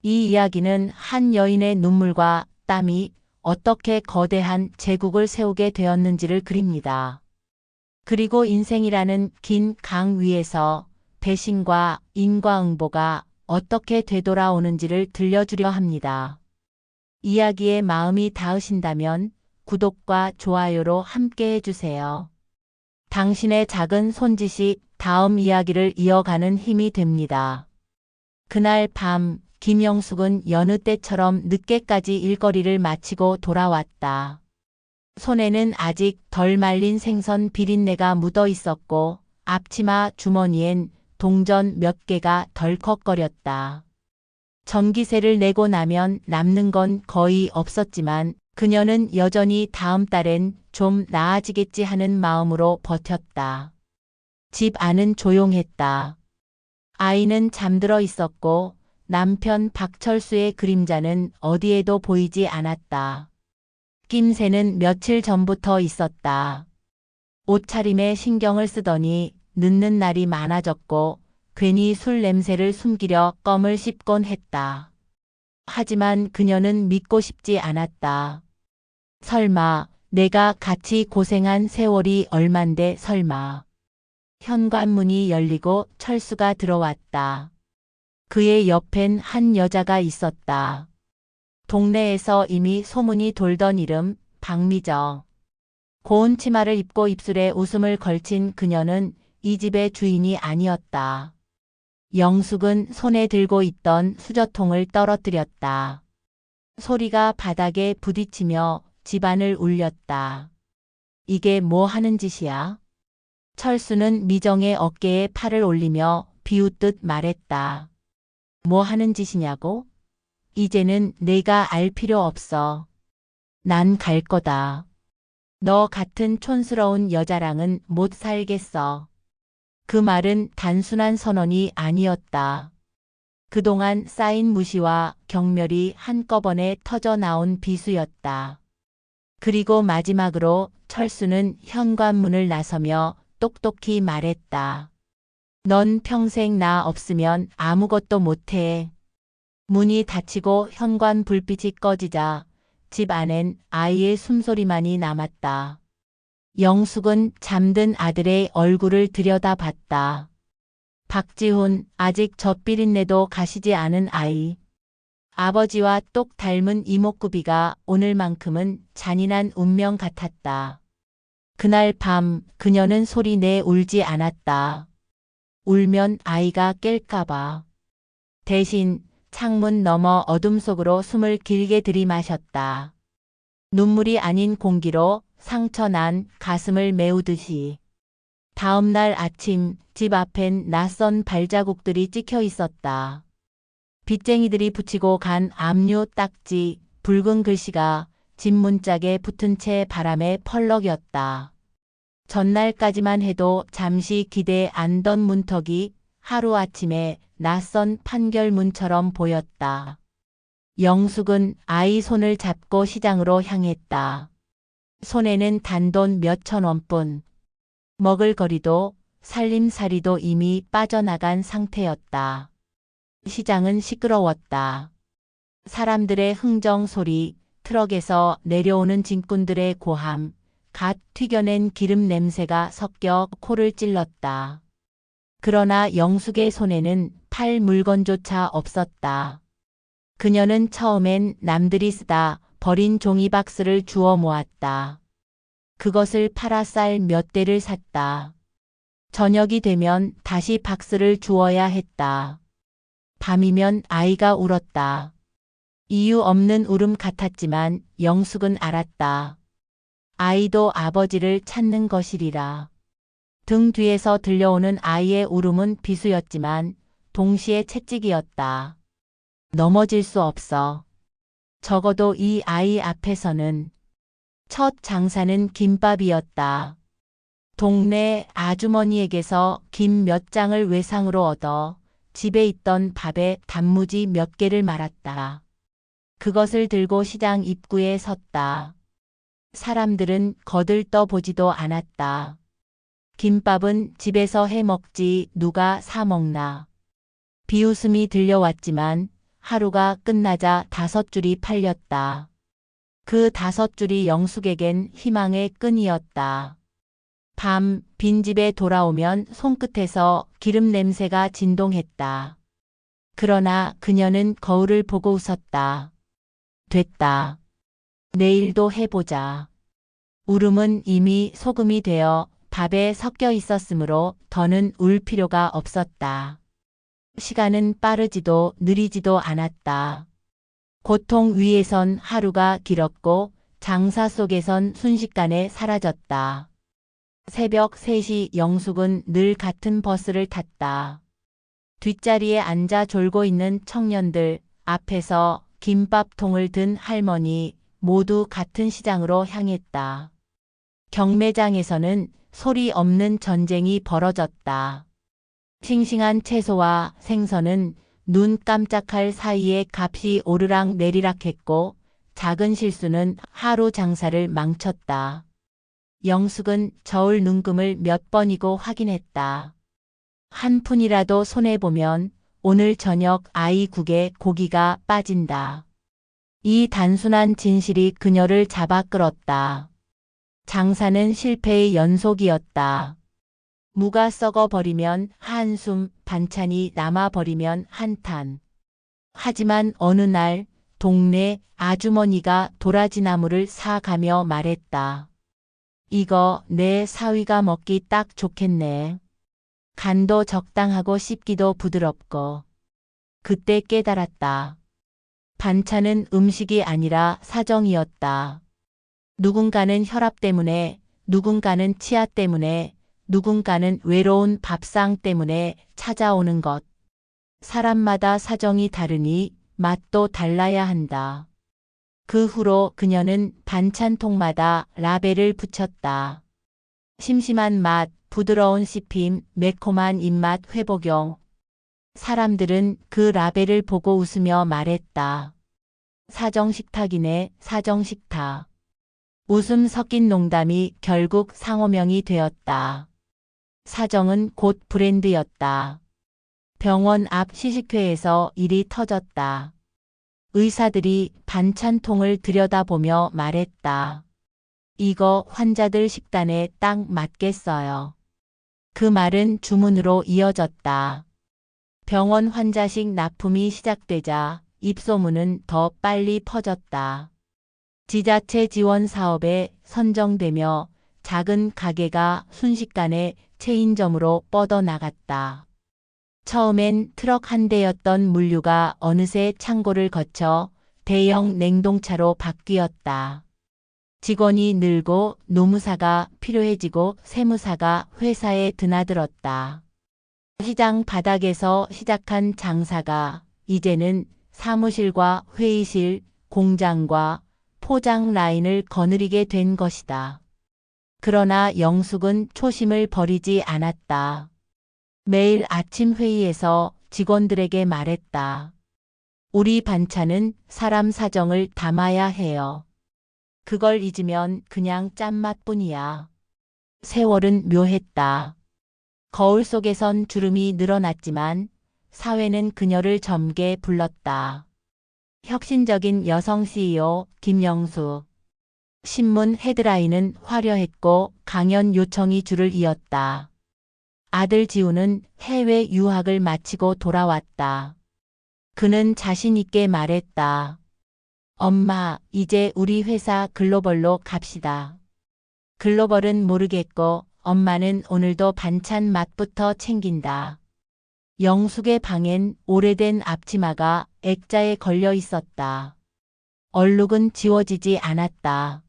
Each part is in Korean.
이 이야기는 한 여인의 눈물과 땀이 어떻게 거대한 제국을 세우게 되었는지를 그립니다. 그리고 인생이라는 긴 강 위에서 배신과 인과응보가 어떻게 되돌아오는지를 들려주려 합니다. 이야기에 마음이 닿으신다면 구독과 좋아요로 함께 해주세요. 당신의 작은 손짓이 다음 이야기를 이어가는 힘이 됩니다. 그날 밤 김영숙은 여느 때처럼 늦게까지 일거리를 마치고 돌아왔다. 손에는 아직 덜 말린 생선 비린내가 묻어 있었고 앞치마 주머니엔 동전 몇 개가 덜컥거렸다. 전기세를 내고 나면 남는 건 거의 없었지만 그녀는 여전히 다음 달엔 좀 나아지겠지 하는 마음으로 버텼다. 집 안은 조용했다. 아이는 잠들어 있었고 남편 박철수의 그림자는 어디에도 보이지 않았다. 낌새는 며칠 전부터 있었다. 옷차림에 신경을 쓰더니 늦는 날이 많아졌고 괜히 술 냄새를 숨기려 껌을 씹곤 했다. 하지만 그녀는 믿고 싶지 않았다. 설마 내가 같이 고생한 세월이 얼만데 설마. 현관문이 열리고 철수가 들어왔다. 그의 옆엔 한 여자가 있었다. 동네에서 이미 소문이 돌던 이름 박미정. 고운 치마를 입고 입술에 웃음을 걸친 그녀는 이 집의 주인이 아니었다. 영숙은 손에 들고 있던 수저통을 떨어뜨렸다. 소리가 바닥에 부딪히며 집안을 울렸다. 이게 뭐 하는 짓이야? 철수는 미정의 어깨에 팔을 올리며 비웃듯 말했다. 뭐 하는 짓이냐고? 이제는 내가 알 필요 없어. 난 갈 거다. 너 같은 촌스러운 여자랑은 못 살겠어. 그 말은 단순한 선언이 아니었다. 그동안 쌓인 무시와 경멸이 한꺼번에 터져 나온 비수였다. 그리고 마지막으로 철수는 현관문을 나서며 똑똑히 말했다. 넌 평생 나 없으면 아무것도 못해. 문이 닫히고 현관 불빛이 꺼지자 집 안엔 아이의 숨소리만이 남았다. 영숙은 잠든 아들의 얼굴을 들여다봤다. 박지훈, 아직 젖비린내도 가시지 않은 아이. 아버지와 똑 닮은 이목구비가 오늘만큼은 잔인한 운명 같았다. 그날 밤 그녀는 소리 내 울지 않았다. 울면 아이가 깰까봐. 대신 창문 너머 어둠 속으로 숨을 길게 들이마셨다. 눈물이 아닌 공기로 상처난 가슴을 메우듯이. 다음 날 아침 집 앞엔 낯선 발자국들이 찍혀 있었다. 빚쟁이들이 붙이고 간 압류 딱지, 붉은 글씨가 집 문짝에 붙은 채 바람에 펄럭였다. 전날까지만 해도 잠시 기대 안던 문턱이 하루아침에 낯선 판결문처럼 보였다. 영숙은 아이 손을 잡고 시장으로 향했다. 손에는 단돈 몇천 원뿐. 먹을 거리도 살림살이도 이미 빠져나간 상태였다. 시장은 시끄러웠다. 사람들의 흥정 소리, 트럭에서 내려오는 짐꾼들의 고함, 갓 튀겨낸 기름 냄새가 섞여 코를 찔렀다. 그러나 영숙의 손에는 팔 물건조차 없었다. 그녀는 처음엔 남들이 쓰다 버린 종이박스를 주워 모았다. 그것을 팔아 쌀 몇 대를 샀다. 저녁이 되면 다시 박스를 주워야 했다. 밤이면 아이가 울었다. 이유 없는 울음 같았지만 영숙은 알았다. 아이도 아버지를 찾는 것이리라. 등 뒤에서 들려오는 아이의 울음은 비수였지만 동시에 채찍이었다. 넘어질 수 없어. 적어도 이 아이 앞에서는. 첫 장사는 김밥이었다. 동네 아주머니에게서 김 몇 장을 외상으로 얻어 집에 있던 밥에 단무지 몇 개를 말았다. 그것을 들고 시장 입구에 섰다. 사람들은 거들떠 보지도 않았다. 김밥은 집에서 해 먹지 누가 사 먹나. 비웃음이 들려왔지만 하루가 끝나자 5줄이 팔렸다. 그 5줄이 영숙에겐 희망의 끈이었다. 밤 빈집에 돌아오면 손끝에서 기름 냄새가 진동했다. 그러나 그녀는 거울을 보고 웃었다. 됐다. 내일도 해보자. 울음은 이미 소금이 되어 밥에 섞여 있었으므로 더는 울 필요가 없었다. 시간은 빠르지도 느리지도 않았다. 고통 위에선 하루가 길었고 장사 속에선 순식간에 사라졌다. 새벽 3시 영숙은 늘 같은 버스를 탔다. 뒷자리에 앉아 졸고 있는 청년들, 앞에서 김밥통을 든 할머니, 모두 같은 시장으로 향했다. 경매장에서는 소리 없는 전쟁이 벌어졌다. 싱싱한 채소와 생선은 눈 깜짝할 사이에 값이 오르락 내리락 했고 작은 실수는 하루 장사를 망쳤다. 영숙은 저울 눈금을 몇 번이고 확인했다. 한 푼이라도 손해보면 오늘 저녁 아이 국에 고기가 빠진다. 이 단순한 진실이 그녀를 잡아 끌었다. 장사는 실패의 연속이었다. 무가 썩어버리면 한숨, 반찬이 남아버리면 한탄. 하지만 어느 날 동네 아주머니가 도라지나무를 사가며 말했다. 이거 내 사위가 먹기 딱 좋겠네. 간도 적당하고 씹기도 부드럽고. 그때 깨달았다. 반찬은 음식이 아니라 사정이었다. 누군가는 혈압 때문에, 누군가는 치아 때문에, 누군가는 외로운 밥상 때문에 찾아오는 것. 사람마다 사정이 다르니 맛도 달라야 한다. 그 후로 그녀는 반찬통마다 라벨을 붙였다. 심심한 맛, 부드러운 씹힘, 매콤한 입맛 회복용. 사람들은 그 라벨을 보고 웃으며 말했다. 사정식탁이네, 사정식탁. 웃음 섞인 농담이 결국 상호명이 되었다. 사정은 곧 브랜드였다. 병원 앞 시식회에서 일이 터졌다. 의사들이 반찬통을 들여다보며 말했다. 이거 환자들 식단에 딱 맞겠어요. 그 말은 주문으로 이어졌다. 병원 환자식 납품이 시작되자 입소문은 더 빨리 퍼졌다. 지자체 지원 사업에 선정되며 작은 가게가 순식간에 체인점으로 뻗어나갔다. 처음엔 트럭 한 대였던 물류가 어느새 창고를 거쳐 대형 냉동차로 바뀌었다. 직원이 늘고 노무사가 필요해지고 세무사가 회사에 드나들었다. 시장 바닥에서 시작한 장사가 이제는 사무실과 회의실, 공장과 포장 라인을 거느리게 된 것이다. 그러나 영숙은 초심을 버리지 않았다. 매일 아침 회의에서 직원들에게 말했다. 우리 반찬은 사람 사정을 담아야 해요. 그걸 잊으면 그냥 짠맛뿐이야. 세월은 묘했다. 거울 속에선 주름이 늘어났지만 사회는 그녀를 젊게 불렀다. 혁신적인 여성 CEO 김영수. 신문 헤드라인은 화려했고 강연 요청이 줄을 이었다. 아들 지우는 해외 유학을 마치고 돌아왔다. 그는 자신 있게 말했다. 엄마, 이제 우리 회사 글로벌로 갑시다. 글로벌은 모르겠고 엄마는 오늘도 반찬 맛부터 챙긴다. 영숙의 방엔 오래된 앞치마가 액자에 걸려 있었다. 얼룩은 지워지지 않았다.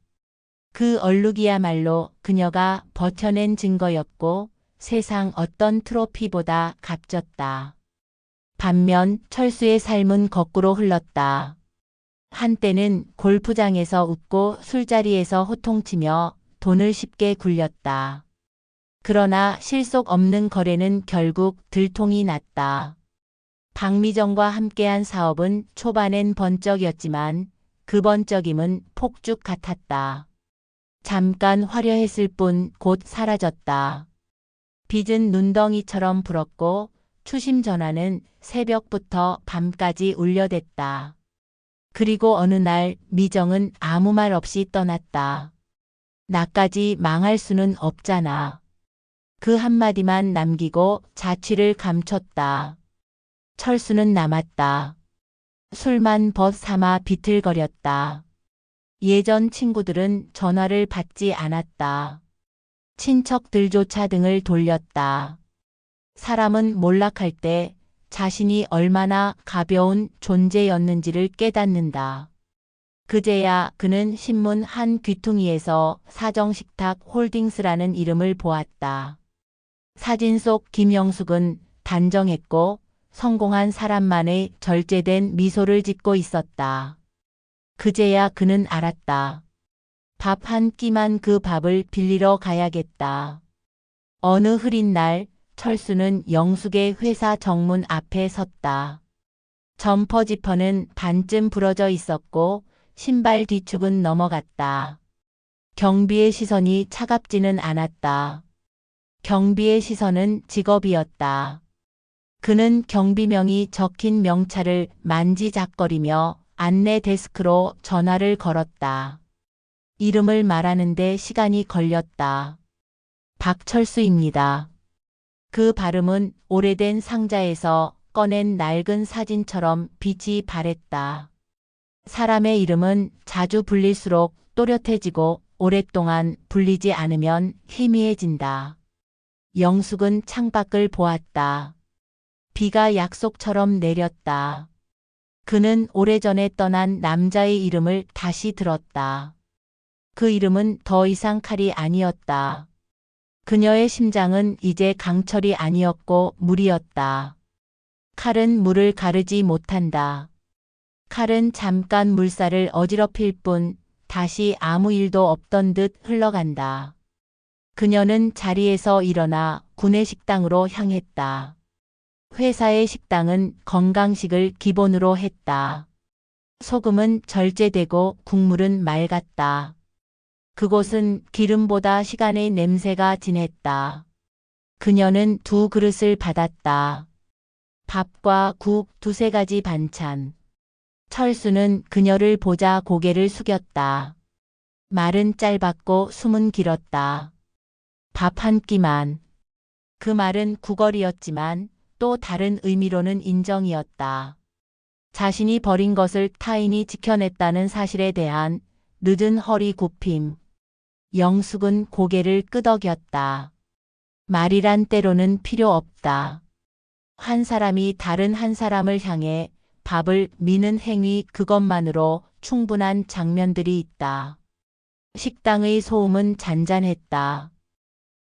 그 얼룩이야말로 그녀가 버텨낸 증거였고 세상 어떤 트로피보다 값졌다. 반면 철수의 삶은 거꾸로 흘렀다. 한때는 골프장에서 웃고 술자리에서 호통치며 돈을 쉽게 굴렸다. 그러나 실속 없는 거래는 결국 들통이 났다. 박미정과 함께한 사업은 초반엔 번쩍이었지만 그 번쩍임은 폭죽 같았다. 잠깐 화려했을 뿐 곧 사라졌다. 빚은 눈덩이처럼 불었고 추심 전화는 새벽부터 밤까지 울려댔다. 그리고 어느 날 미정은 아무 말 없이 떠났다. 나까지 망할 수는 없잖아. 그 한마디만 남기고 자취를 감췄다. 철수는 남았다. 술만 벗삼아 비틀거렸다. 예전 친구들은 전화를 받지 않았다. 친척들조차 등을 돌렸다. 사람은 몰락할 때 자신이 얼마나 가벼운 존재였는지를 깨닫는다. 그제야 그는 신문 한 귀퉁이에서 사정식탁 홀딩스라는 이름을 보았다. 사진 속 김영숙은 단정했고 성공한 사람만의 절제된 미소를 짓고 있었다. 그제야 그는 알았다. 밥 한 끼만 그 밥을 빌리러 가야겠다. 어느 흐린 날 철수는 영숙의 회사 정문 앞에 섰다. 점퍼 지퍼는 반쯤 부러져 있었고 신발 뒤축은 넘어갔다. 경비의 시선이 차갑지는 않았다. 경비의 시선은 직업이었다. 그는 경비명이 적힌 명찰을 만지작거리며 안내 데스크로 전화를 걸었다. 이름을 말하는데 시간이 걸렸다. 박철수입니다. 그 발음은 오래된 상자에서 꺼낸 낡은 사진처럼 빛이 바랬다. 사람의 이름은 자주 불릴수록 또렷해지고 오랫동안 불리지 않으면 희미해진다. 영숙은 창밖을 보았다. 비가 약속처럼 내렸다. 그는 오래전에 떠난 남자의 이름을 다시 들었다. 그 이름은 더 이상 칼이 아니었다. 그녀의 심장은 이제 강철이 아니었고 물이었다. 칼은 물을 가르지 못한다. 칼은 잠깐 물살을 어지럽힐 뿐 다시 아무 일도 없던 듯 흘러간다. 그녀는 자리에서 일어나 구내식당으로 향했다. 회사의 식당은 건강식을 기본으로 했다. 소금은 절제되고 국물은 맑았다. 그곳은 기름보다 시간의 냄새가 진했다. 그녀는 2그릇을 받았다. 밥과 국 2~3가지 반찬. 철수는 그녀를 보자 고개를 숙였다. 말은 짧았고 숨은 길었다. 밥 한 끼만. 그 말은 구걸이었지만 또 다른 의미로는 인정이었다. 자신이 버린 것을 타인이 지켜냈다는 사실에 대한 늦은 허리 굽힘. 영숙은 고개를 끄덕였다. 말이란 때로는 필요 없다. 한 사람이 다른 한 사람을 향해 밥을 미는 행위 그것만으로 충분한 장면들이 있다. 식당의 소음은 잔잔했다.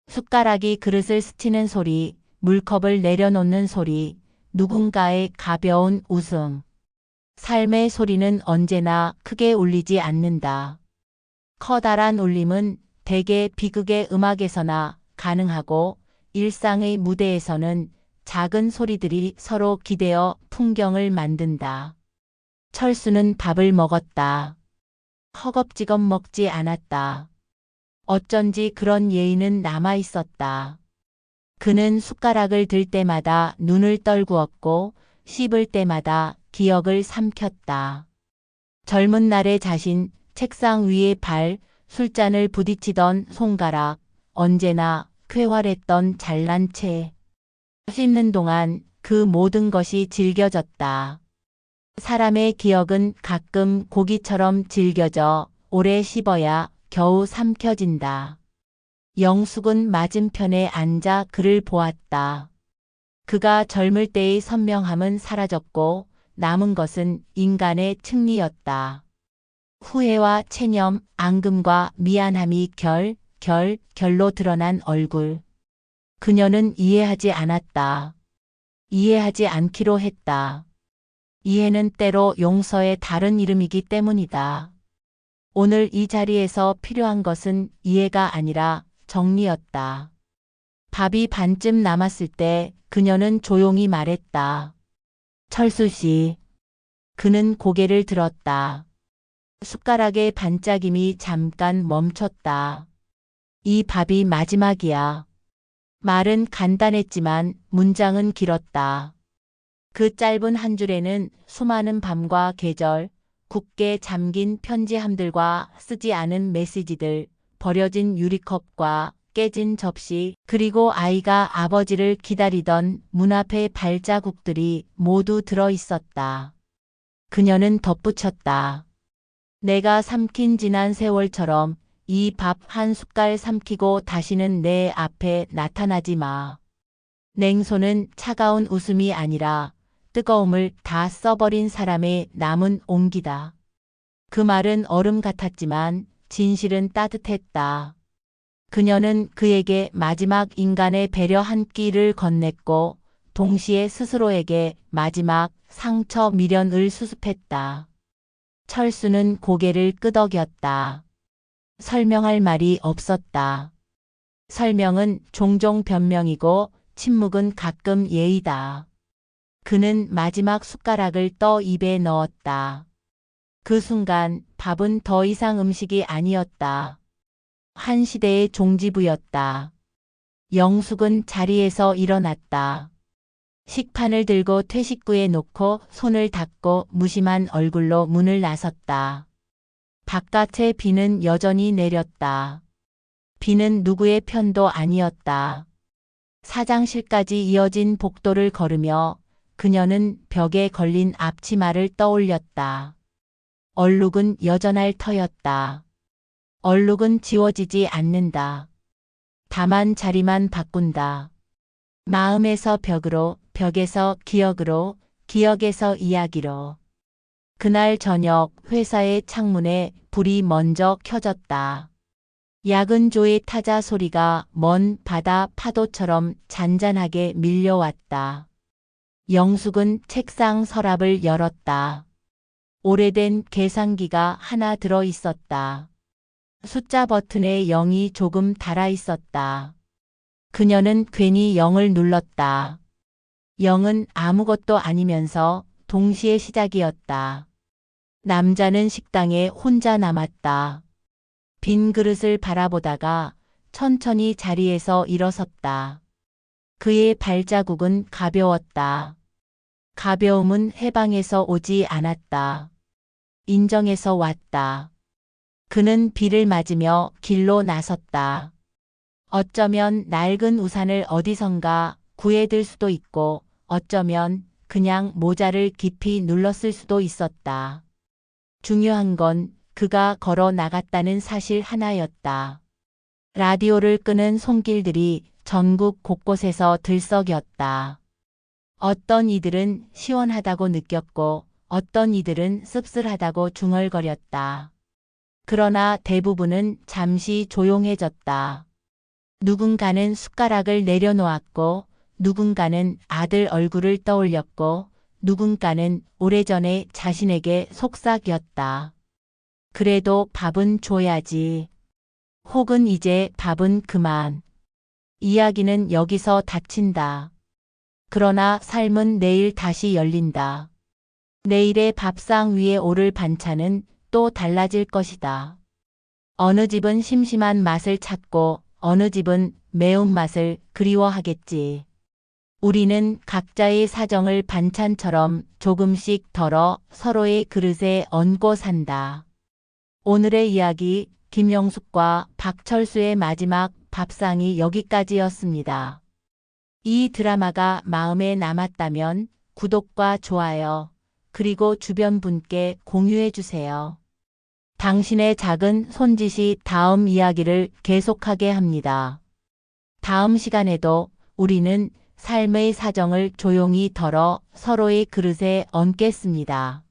숟가락이 그릇을 스치는 소리, 물컵을 내려놓는 소리, 누군가의 가벼운 웃음. 삶의 소리는 언제나 크게 울리지 않는다. 커다란 울림은 대개 비극의 음악에서나 가능하고 일상의 무대에서는 작은 소리들이 서로 기대어 풍경을 만든다. 철수는 밥을 먹었다. 허겁지겁 먹지 않았다. 어쩐지 그런 예의는 남아 있었다. 그는 숟가락을 들 때마다 눈을 떨구었고 씹을 때마다 기억을 삼켰다. 젊은 날의 자신, 책상 위의 발, 술잔을 부딪히던 손가락, 언제나 쾌활했던 잘난 체. 씹는 동안 그 모든 것이 질겨졌다. 사람의 기억은 가끔 고기처럼 질겨져 오래 씹어야 겨우 삼켜진다. 영숙은 맞은편에 앉아 그를 보았다. 그가 젊을 때의 선명함은 사라졌고 남은 것은 인간의 측리였다. 후회와 체념, 앙금과 미안함이 결로 드러난 얼굴. 그녀는 이해하지 않았다. 이해하지 않기로 했다. 이해는 때로 용서의 다른 이름이기 때문이다. 오늘 이 자리에서 필요한 것은 이해가 아니라 정리였다. 밥이 반쯤 남았을 때 그녀는 조용히 말했다. 철수 씨. 그는 고개를 들었다. 숟가락의 반짝임이 잠깐 멈췄다. 이 밥이 마지막이야. 말은 간단했지만 문장은 길었다. 그 짧은 한 줄에는 수많은 밤과 계절, 굳게 잠긴 편지함들과 쓰지 않은 메시지들, 버려진 유리컵과 깨진 접시, 그리고 아이가 아버지를 기다리던 문 앞의 발자국들이 모두 들어 있었다. 그녀는 덧붙였다. 내가 삼킨 지난 세월처럼 이 밥 한 숟갈 삼키고 다시는 내 앞에 나타나지 마. 냉소는 차가운 웃음이 아니라 뜨거움을 다 써버린 사람의 남은 온기다. 그 말은 얼음 같았지만 진실은 따뜻했다. 그녀는 그에게 마지막 인간의 배려 한 끼를 건넸고 동시에 스스로에게 마지막 상처 미련을 수습했다. 철수는 고개를 끄덕였다. 설명할 말이 없었다. 설명은 종종 변명이고 침묵은 가끔 예의다. 그는 마지막 숟가락을 떠 입에 넣었다. 그 순간 밥은 더 이상 음식이 아니었다. 한 시대의 종지부였다. 영숙은 자리에서 일어났다. 식판을 들고 퇴식구에 놓고 손을 닦고 무심한 얼굴로 문을 나섰다. 바깥의 비는 여전히 내렸다. 비는 누구의 편도 아니었다. 사장실까지 이어진 복도를 걸으며 그녀는 벽에 걸린 앞치마를 떠올렸다. 얼룩은 여전할 터였다. 얼룩은 지워지지 않는다. 다만 자리만 바꾼다. 마음에서 벽으로, 벽에서 기억으로, 기억에서 이야기로. 그날 저녁 회사의 창문에 불이 먼저 켜졌다. 야근조의 타자 소리가 먼 바다 파도처럼 잔잔하게 밀려왔다. 영숙은 책상 서랍을 열었다. 오래된 계산기가 하나 들어 있었다. 숫자 버튼에 0이 조금 달아 있었다. 그녀는 괜히 0을 눌렀다. 0은 아무것도 아니면서 동시에 시작이었다. 남자는 식당에 혼자 남았다. 빈 그릇을 바라보다가 천천히 자리에서 일어섰다. 그의 발자국은 가벼웠다. 가벼움은 해방에서 오지 않았다. 인정에서 왔다. 그는 비를 맞으며 길로 나섰다. 어쩌면 낡은 우산을 어디선가 구해들 수도 있고 어쩌면 그냥 모자를 깊이 눌렀을 수도 있었다. 중요한 건 그가 걸어 나갔다는 사실 하나였다. 라디오를 끄는 손길들이 전국 곳곳에서 들썩였다. 어떤 이들은 시원하다고 느꼈고 어떤 이들은 씁쓸하다고 중얼거렸다. 그러나 대부분은 잠시 조용해졌다. 누군가는 숟가락을 내려놓았고 누군가는 아들 얼굴을 떠올렸고 누군가는 오래전에 자신에게 속삭였다. 그래도 밥은 줘야지. 혹은 이제 밥은 그만. 이야기는 여기서 닫힌다. 그러나 삶은 내일 다시 열린다. 내일의 밥상 위에 오를 반찬은 또 달라질 것이다. 어느 집은 심심한 맛을 찾고 어느 집은 매운맛을 그리워하겠지. 우리는 각자의 사정을 반찬처럼 조금씩 덜어 서로의 그릇에 얹고 산다. 오늘의 이야기 김영숙과 박철수의 마지막 밥상이 여기까지였습니다. 이 드라마가 마음에 남았다면 구독과 좋아요, 그리고 주변 분께 공유해 주세요. 당신의 작은 손짓이 다음 이야기를 계속하게 합니다. 다음 시간에도 우리는 삶의 사정을 조용히 덜어 서로의 그릇에 얹겠습니다.